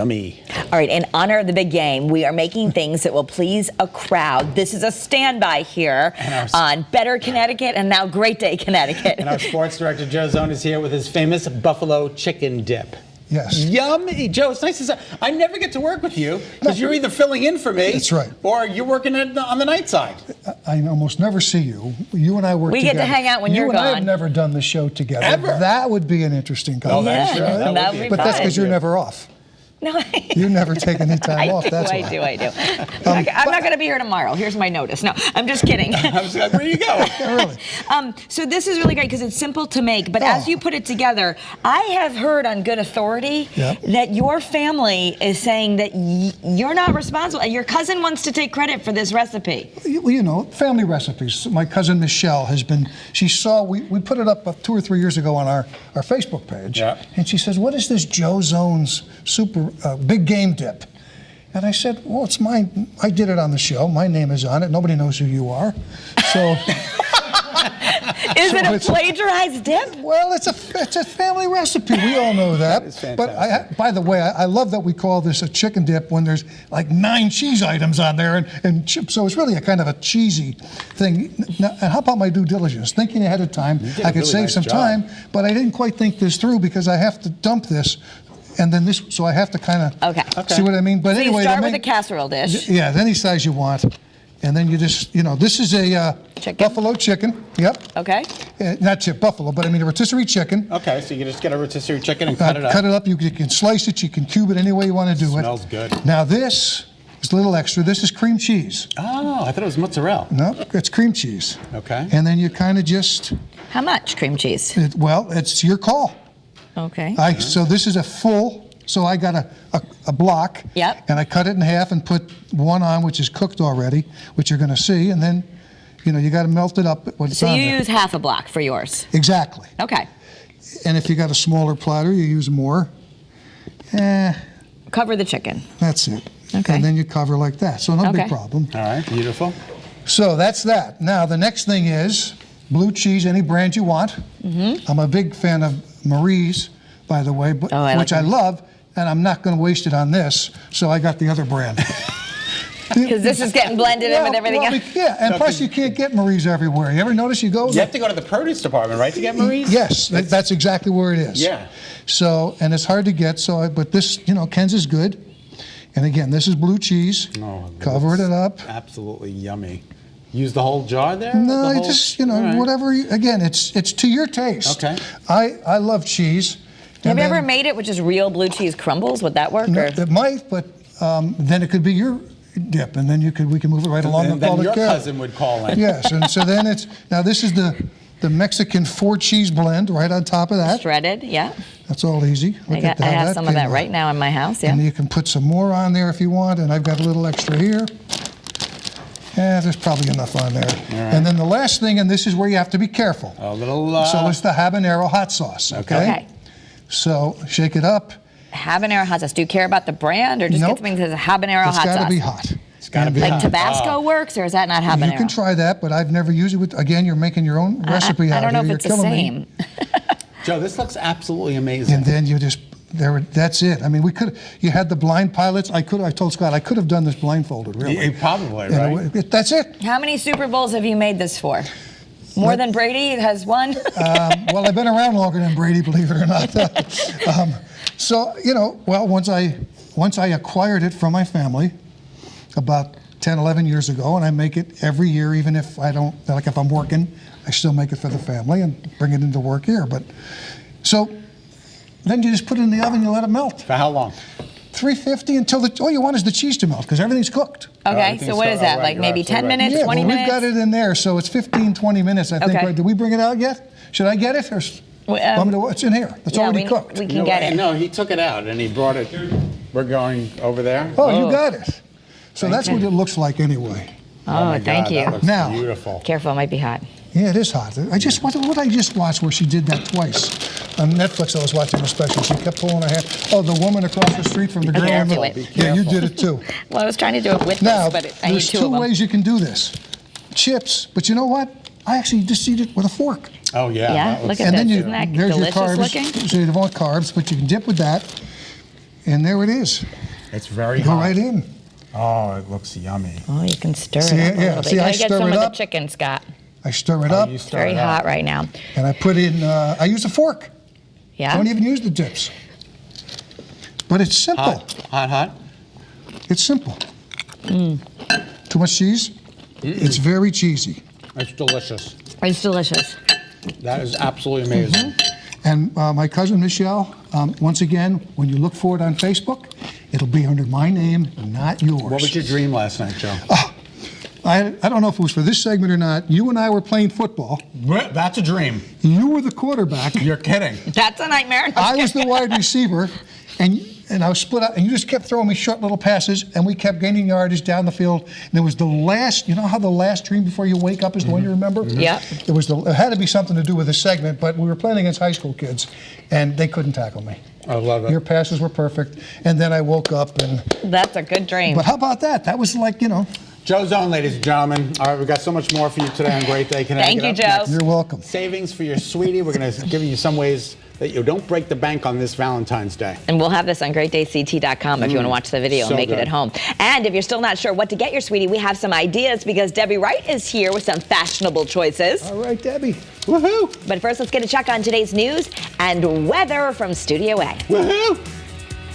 Yummy. All right, in honor of the big game, we are making things that will please a crowd. This is a standby here on Better Connecticut and now Great Day Connecticut. And our sports director, Joe Zone, is here with his famous buffalo chicken dip. Yes. Yummy. Joe, it's nice to see. I never get to work with you because you're either filling in for me. That's right. Or you're working on the night side. I almost never see you. You and I work together. We get to hang out when you're gone. You and I have gone. never done the show together. Ever. That would be an interesting conversation. sure. That would be But that's fun. because you're never off. No, You never take any time off. That's why. I do. I'm not going to be here tomorrow. Here's my notice. No, I'm just kidding. I was like, where you go? Yeah, really. So this is really great because it's simple to make. But as you put it together, I have heard on good authority that your family is saying that you're not responsible. Your cousin wants to take credit for this recipe. You know, family recipes. My cousin Michelle has been, she saw, we put it up 2 or 3 years ago on our Facebook page. Yeah. And she says, what is this Joe Zone's super big game dip? And I said, well, it's mine. I did it on the show. My name is on it. Nobody knows who you are. So. Is it a plagiarized dip? Well, it's a family recipe. We all know that. That is fantastic. But by the way, I love that we call this a chicken dip when there's like 9 cheese items on there and chips. So it's really a kind of a cheesy thing. Now, and how about my due diligence? Thinking ahead of time, I could really save nice some job. time, but I didn't quite think this through because I have to dump this. And then this, so I have to kind of see what I mean. But So anyway, you start with a casserole dish. yeah, any size you want. And then you just, this is a buffalo chicken. Yep. Okay. Not buffalo, but I mean a rotisserie chicken. Okay, so you just get a rotisserie chicken and cut it up. Cut it up. You can slice it. You can cube it any way you want to do it. Smells good. Now this is a little extra. This is cream cheese. Oh, I thought it was mozzarella. No, it's cream cheese. Okay. And then you kind of just, How much cream cheese? it's your call. Okay. So this is a full. So I got a block. Yep. And I cut it in half and put one on, which is cooked already, which you're going to see, and then, you got to melt it up when it's So on you there. use half a block for yours. Exactly. Okay. And if you got a smaller platter, you use more. Cover the chicken. That's it. Okay. And then you cover like that. So no big problem. All right, beautiful. So that's that. Now the next thing is blue cheese, any brand you want. I'm a big fan of Marie's, by the way, but, which I love, and I'm not going to waste it on this. So I got the other brand. Because this is getting blended in with everything else. Yeah, and plus you can't get Marie's everywhere. You ever notice you go? You have to go to the produce department, right, to get Marie's? Yes, that's exactly where it is. Yeah. So, and it's hard to get. So, but this, Ken's is good. And again, this is blue cheese. Oh, Covered it up. Absolutely yummy. Use the whole jar there? No, The you whole- just All right. whatever. Again, it's to your taste. Okay. I love cheese. Have And you then- ever made it with just real blue cheese crumbles? Would that work? No, or? it might, but then it could be your dip, and then we can move it right along And and then call your it good. cousin would call in. Yes, and so then now this is the Mexican 4-cheese blend right on top of that. Shredded, yeah. That's all easy. Look at I how have some of came that out. right now in my house, yeah. And you can put some more on there if you want, and I've got a little extra here. Yeah, there's probably enough on there. And then the last thing, and this is where you have to be careful. A little. So it's the habanero hot sauce, okay? Okay. So shake it up. Habanero hot sauce. Do you care about the brand or just Nope. get something that says habanero It's hot got sauce? to be hot. It's got to be Like hot. Tabasco works, or is that not habanero? You can try that, but I've never used it with, again, you're making your own recipe out I don't know here. if it's You're the killing me. same. Joe, this looks absolutely amazing. And then you just, that's it. I mean, you had the blind pilots. I told Scott, I could have done this blindfolded, really. Yeah, probably, And right? that's it. How many Super Bowls have you made this for? More than Brady has won? Well, I've been around longer than Brady, believe it or not. So, once I acquired it from my family about 10, 11 years ago, and I make it every year, even if I don't, like if I'm working, I still make it for the family and bring it into work here. But so then you just put it in the oven, you let it melt. For how long? 350 until all you want is the cheese to melt because everything's cooked. Okay, everything's so what is got- that? right, Like you're maybe 10 absolutely right. minutes, Yeah, 20 well, minutes? we've got it in there, so it's 15, 20 minutes, I think. Okay. Right? Did we bring it out yet? Should I get it? Or it's in here. It's yeah, already we cooked. can get it. No, he took it out and he brought it. We're going over there. Oh, you got it. So that's what it looks like anyway. Oh, my thank God, you. That looks Now- beautiful. Careful, it might be hot. Yeah, it is hot. What I just watched where she did that twice. On Netflix, I was watching a special. She kept pulling her hair. Oh, the woman across the street from the girl. Okay, in the- I'll do it. Yeah, you did it too. Well, I was trying to do it with Now, this, but I need there's 2 two of them. ways you can do this. Chips, but you know what? I actually just eat it with a fork. Oh, yeah. Yeah, that look looks- at And then this. you, Isn't that there's your delicious carbs. looking? So you don't want carbs, but you can dip with that. And there it is. It's very Go hot. right in. Oh, it looks yummy. Oh, you can stir See, it up a yeah, little bit. see, You I gotta get stir some it of the up. chicken, Scott. I stir it up, You It's stir very it up. hot right now. and I put in, I use a fork. Yeah? Don't even use the dips. But it's simple. Hot. It's simple. Too much cheese? It's very cheesy. It's delicious. It's delicious. That is absolutely amazing. And my cousin Michelle, once again, when you look for it on Facebook, it'll be under my name, not yours. What was your dream last night, Joe? I don't know if it was for this segment or not. You and I were playing football. That's a dream. You were the quarterback. You're kidding. That's a nightmare. I was the wide receiver, and I was split out, and you just kept throwing me short little passes, and we kept gaining yardage down the field. And it was the last, you know how the last dream before you wake up is the one you remember? Yep. It had to be something to do with the segment, but we were playing against high school kids, and they couldn't tackle me. I love it. Your passes were perfect, and then I woke up, and That's a good dream. but how about that? That was like, Joe Zone, ladies and gentlemen. All right, we've got so much more for you today on Great Day Thank you, Connecticut. Joe. Up next, you're welcome. savings for your sweetie. We're going to give you some ways that you don't break the bank on this Valentine's Day. And we'll have this on greatdayct.com if you want to watch the video so and make it good. at home. And if you're still not sure what to get your sweetie, we have some ideas because Debbie Wright is here with some fashionable choices. All right, Debbie. Woohoo! But first, let's get a check on today's news and weather from Studio A. Woohoo!